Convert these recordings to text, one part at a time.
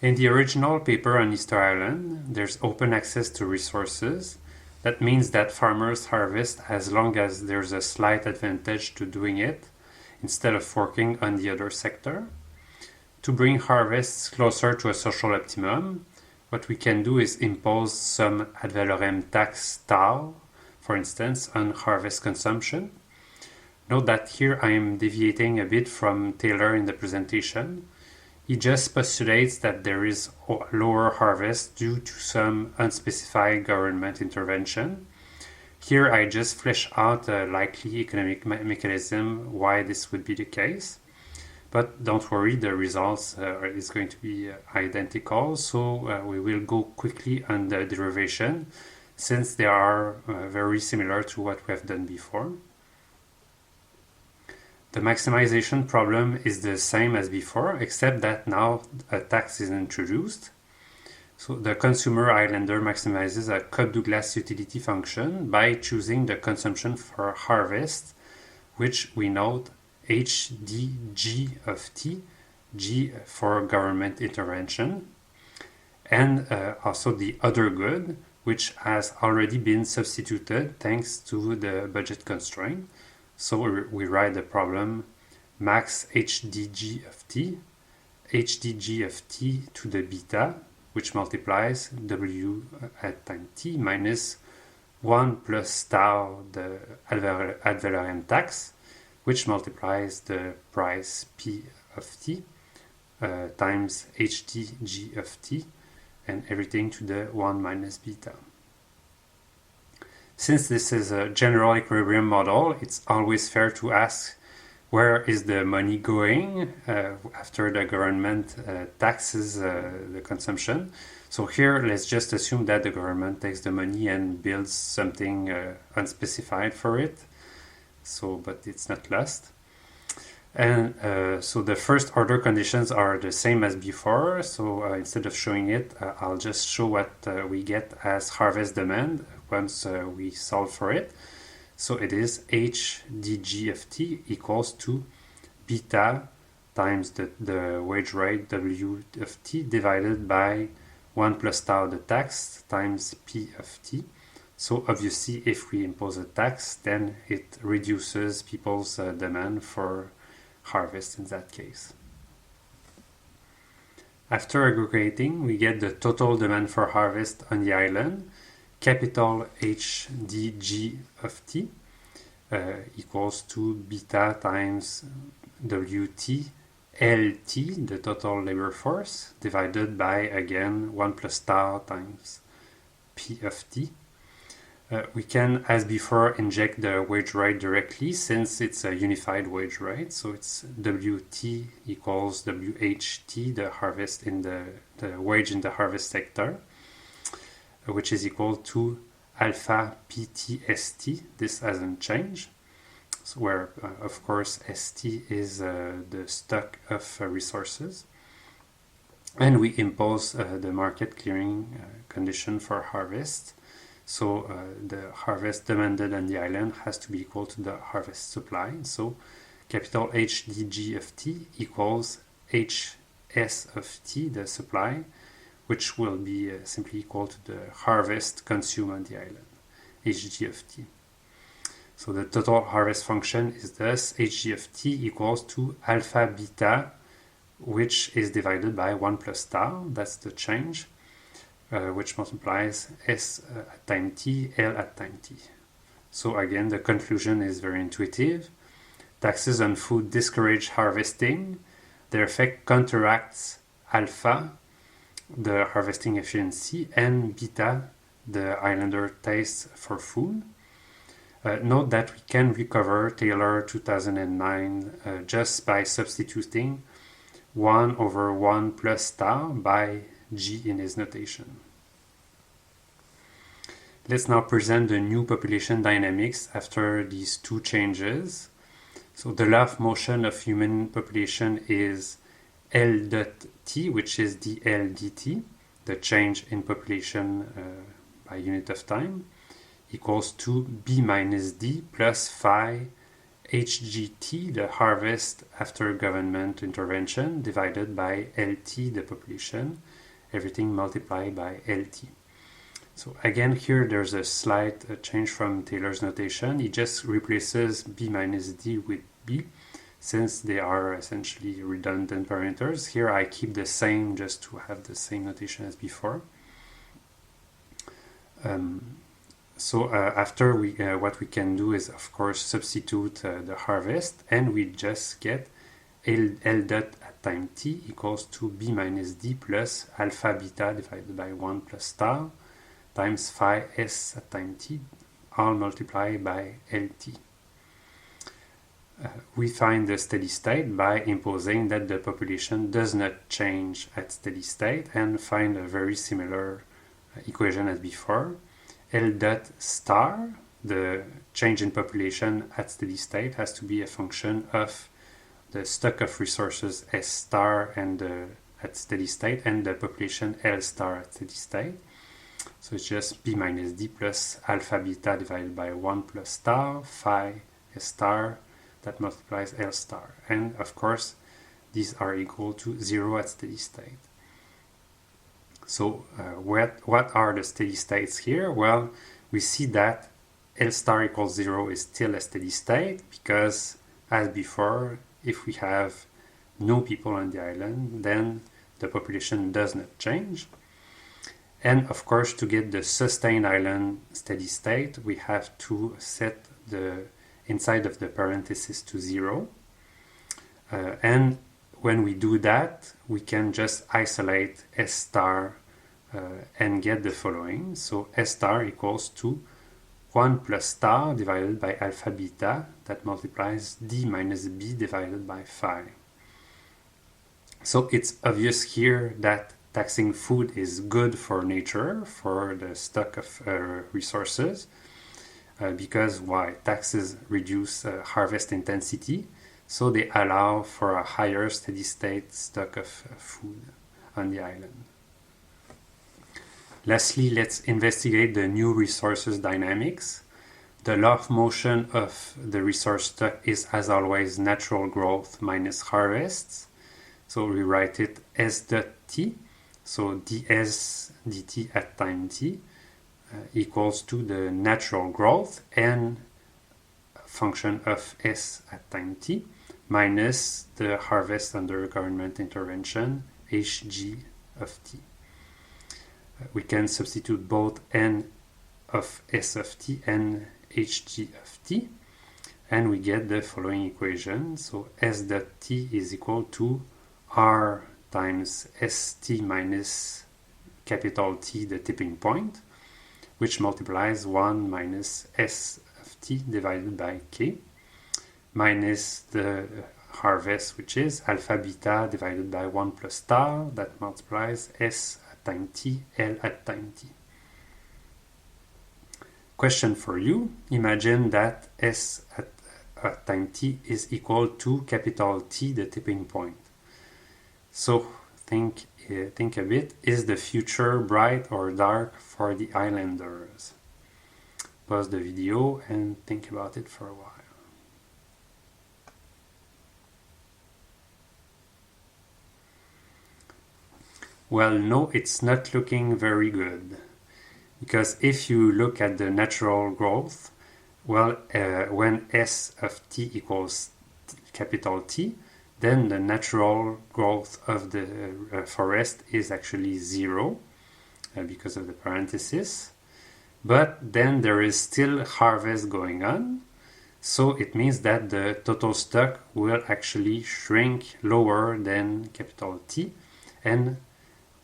In the original paper on Easter Island, there's open access to resources. That means that farmers harvest as long as there's a slight advantage to doing it, instead of forking on the other sector. To bring harvests closer to a social optimum, what we can do is impose some ad valorem tax TAL, for instance, on harvest consumption. Note that here I am deviating a bit from Taylor in the presentation. He just postulates that there is lower harvest due to some unspecified government intervention. Here I just flesh out a likely economic mechanism why this would be the case. But don't worry, the results is going to be identical, so we will go quickly on the derivation since they are very similar to what we have done before. The maximization problem is the same as before, except that now a tax is introduced. So the consumer islander maximizes a Cobb-Douglas utility function by choosing the consumption for harvest, which we note HDG of T, G for government intervention, and also the other good, which has already been substituted thanks to the budget constraint. So we write the problem max HDG of T, HDG of T to the beta, which multiplies W at time T minus 1 plus tau, the ad valorem tax, which multiplies the price P of T times HDG of T, and everything to the 1 minus beta. Since this is a general equilibrium model, it's always fair to ask where is the money going after the government taxes the consumption. So here, let's just assume that the government takes the money and builds something unspecified for it. So, but it's not lost. And so the first order conditions are the same as before. So instead of showing it, I'll just show what we get as harvest demand once we solve for it. So it is HDG of T equals to beta times the wage rate W of T divided by 1 plus tau the tax times P of T. So obviously if we impose a tax, then it reduces people's demand for harvest in that case. After aggregating, we get the total demand for harvest on the island, capital HDG of T equals to beta times WT LT, the total labor force, divided by, again, 1 plus tau times P of T. We can, as before, inject the wage rate directly since it's a unified wage rate. So it's WT equals WHT, the harvest in the wage in the harvest sector, which is equal to alpha PTST. This hasn't changed. So where, of course, ST is the stock of resources. And we impose the market clearing condition for harvest. So the harvest demanded on the island has to be equal to the harvest supply. So capital HDG of T equals HS of T, the supply, which will be simply equal to the harvest consumed on the island, HG of T. So the total harvest function is thus HG of T equals to alpha beta, which is divided by 1 plus tau, that's the change, which multiplies S at time t, L at time t. So again, the conclusion is very intuitive. Taxes on food discourage harvesting. Their effect counteracts alpha, the harvesting efficiency, and beta, the islander taste for food. Note that we can recover Taylor 2009 just by substituting 1 over 1 plus tau by G in his notation. Let's now present the new population dynamics after these two changes. So the law of motion of human population is L dot T, which is the L dt, the change in population by unit of time, equals to B minus D plus phi HGT, the harvest after government intervention, divided by LT, the population, everything multiplied by LT. So again, here there's a slight change from Taylor's notation. He just replaces B minus D with B, since they are essentially redundant parameters. Here I keep the same just to have the same notation as before. After what we can do is, of course, substitute the harvest, and we just get L dot at time t equals to B minus D plus alpha beta divided by 1 plus star times phi s at time t, all multiplied by LT. We find the steady state by imposing that the population does not change at steady state, and find a very similar equation as before. L dot star, the change in population at steady state, has to be a function of the stock of resources S star and at steady state, and the population L star at steady state. So it's just B minus D plus alpha beta divided by 1 plus star phi S star that multiplies L star. And of course, these are equal to 0 at steady state. So what are the steady states here? Well, we see that L star equals 0 is still a steady state, because as before, if we have no people on the island, then the population does not change. And of course, to get the sustained island steady state, we have to set the inside of the parenthesis to 0. And when we do that, we can just isolate S star and get the following. So S star equals to 1 plus star divided by alpha beta, that multiplies D minus B divided by phi. So it's obvious here that taxing food is good for nature, for the stock of resources, because why? Taxes reduce harvest intensity, so they allow for a higher steady state stock of food on the island. Lastly, let's investigate the new resources dynamics. The law of motion of the resource stock is, as always, natural growth minus harvests. So we write it S dot t, so ds dt at time t equals to the natural growth and function of S at time t minus the harvest under government intervention hg of t. We can substitute both n of S of t and hg of t, and we get the following equation. So S dot t is equal to R times st minus capital T, the tipping point, which multiplies 1 minus S of t divided by k, minus the harvest, which is alpha beta divided by 1 plus star, that multiplies S at time t, L at time t. Question for you. Imagine that S at time t is equal to capital T, the tipping point. So think a bit, is the future bright or dark for the islanders? Pause the video and think about it for a while. Well, no, it's not looking very good. Because if you look at the natural growth, well, when S of t equals capital T, then the natural growth of the forest is actually 0 because of the parenthesis. But then there is still harvest going on, so it means that the total stock will actually shrink lower than capital T. And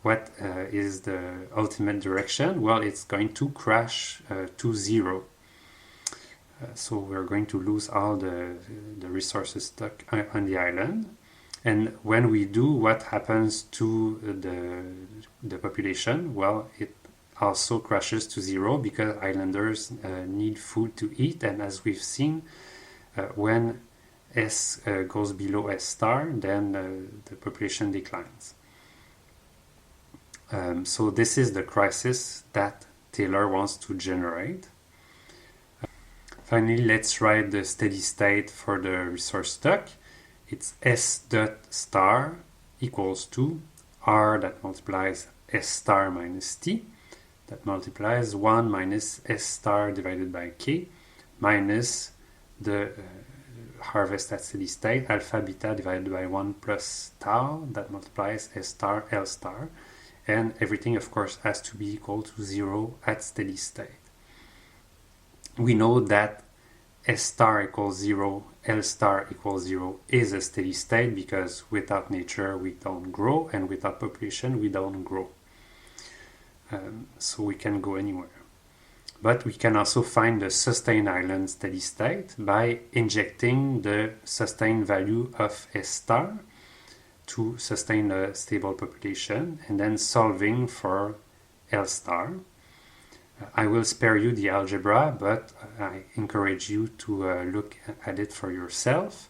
what is the ultimate direction? Well, it's going to crash to 0. So we're going to lose all the resources stuck on the island. And when we do, what happens to the population? Well, it also crashes to 0 because islanders need food to eat. And as we've seen, when S goes below S star, then the population declines. So this is the crisis that Taylor wants to generate. Finally, let's write the steady state for the resource stock. It's S dot star equals to R that multiplies S star minus T, that multiplies 1 minus S star divided by K, minus the harvest at steady state, alpha beta divided by 1 plus tau, that multiplies S star L star, and everything of course has to be equal to 0 at steady state. We know that S star equals 0, L star equals 0 is a steady state because without nature we don't grow, and without population we don't grow. So we can go anywhere. But we can also find the sustained island steady state by injecting the sustained value of S star to sustain a stable population, and then solving for L star. I will spare you the algebra, but I encourage you to look at it for yourself.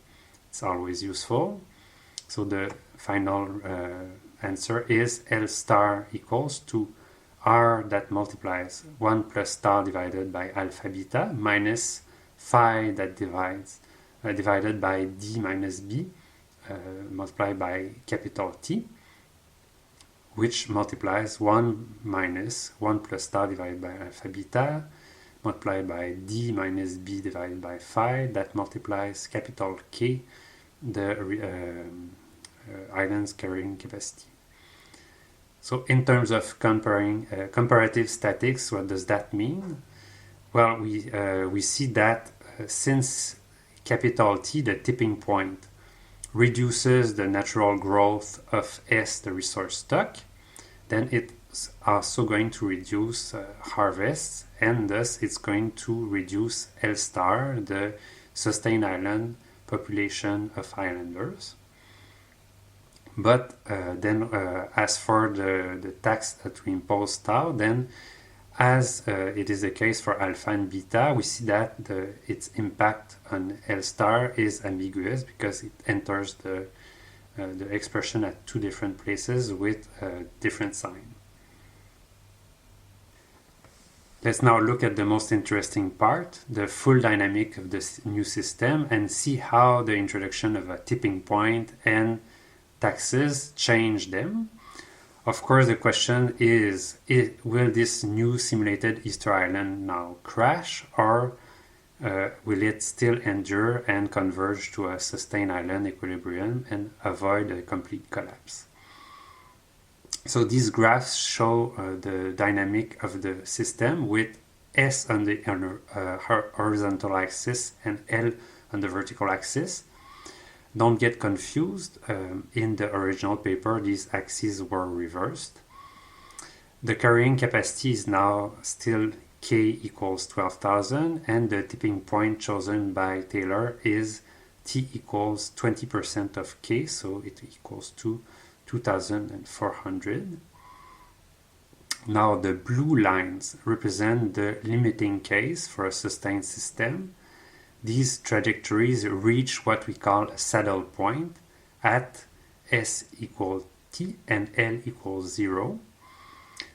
It's always useful. So the final answer is L star equals to R that multiplies 1 plus tau divided by alpha beta minus phi that divided by D minus B multiplied by capital T, which multiplies 1 minus 1 plus tau divided by alpha beta multiplied by D minus B divided by phi that multiplies capital K, the island's carrying capacity. So in terms of comparative statics, what does that mean? Well, we see that since capital T, the tipping point, reduces the natural growth of S, the resource stock, then it's also going to reduce harvests, and thus it's going to reduce L star, the sustained island population of islanders. But then as for the tax that we impose tau, then as it is the case for alpha and beta, we see that its impact on L star is ambiguous because it enters the expression at two different places with a different sign. Let's now look at the most interesting part, the full dynamic of this new system, and see how the introduction of a tipping point and taxes change them. Of course, the question is will this new simulated Easter Island now crash, or will it still endure and converge to a sustained island equilibrium and avoid a complete collapse? So these graphs show the dynamic of the system with S on the horizontal axis and L on the vertical axis. Don't get confused, in the original paper these axes were reversed. The carrying capacity is now still K equals 12,000, and the tipping point chosen by Taylor is T equals 20% of K, so it equals to 2,400. Now the blue lines represent the limiting case for a sustained system. These trajectories reach what we call a saddle point at S equals T and L equals 0.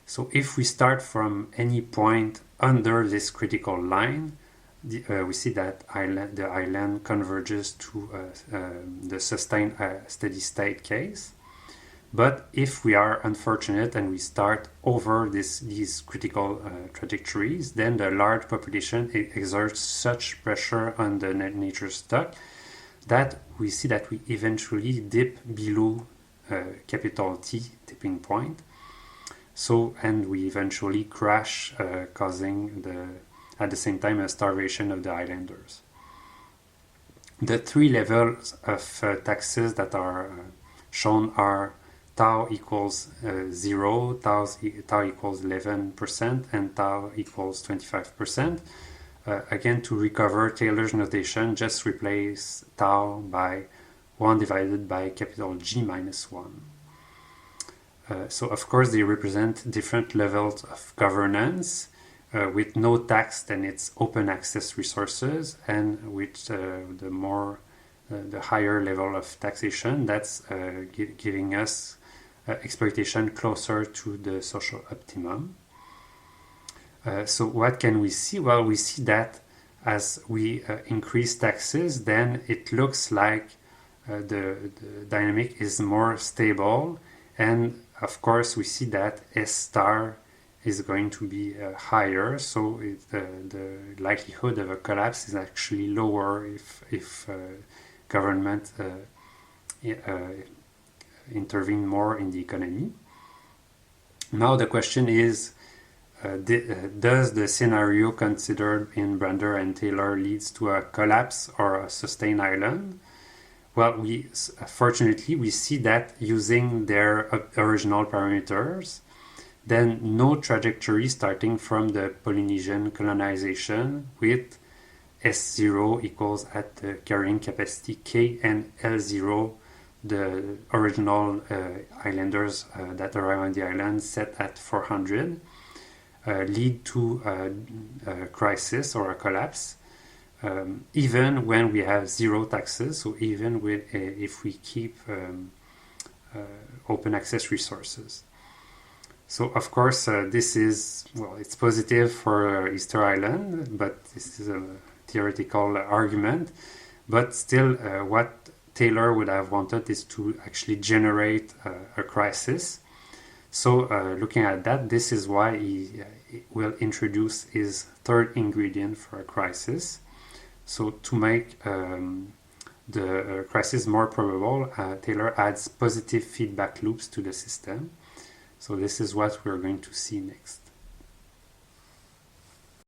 So if we start from any point under this critical line, we see that the island converges to the sustained steady state case. But if we are unfortunate and we start over these critical trajectories, then the large population exerts such pressure on the nature stock that we see that we eventually dip below capital T tipping point. So, and we eventually crash, causing at the same time a starvation of the islanders. The three levels of taxes that are shown are tau equals 0, tau equals 11%, and tau equals 25%. Again, to recover Taylor's notation, just replace tau by 1 divided by capital G minus 1. So of course they represent different levels of governance. With no tax, then it's open access resources, and with the higher level of taxation, that's giving us exploitation closer to the social optimum. So what can we see? Well, we see that as we increase taxes, then it looks like the dynamic is more stable, and of course we see that S star is going to be higher, so the likelihood of a collapse is actually lower if government intervene more in the economy. Now the question is, does the scenario considered in Brander and Taylor leads to a collapse or a sustained island? Well, fortunately we see that using their original parameters, then no trajectory starting from the Polynesian colonization with S0 equals at the carrying capacity K and L0 the original islanders that arrive on the island set at 400 lead to a crisis or a collapse, even when we have zero taxes, so even with if we keep open access resources. So of course this is, well, it's positive for Easter Island, but this is a theoretical argument. But still what Taylor would have wanted is to actually generate a crisis. So looking at that, this is why he will introduce his third ingredient for a crisis. So to make the crisis more probable, Taylor adds positive feedback loops to the system. So this is what we're going to see next.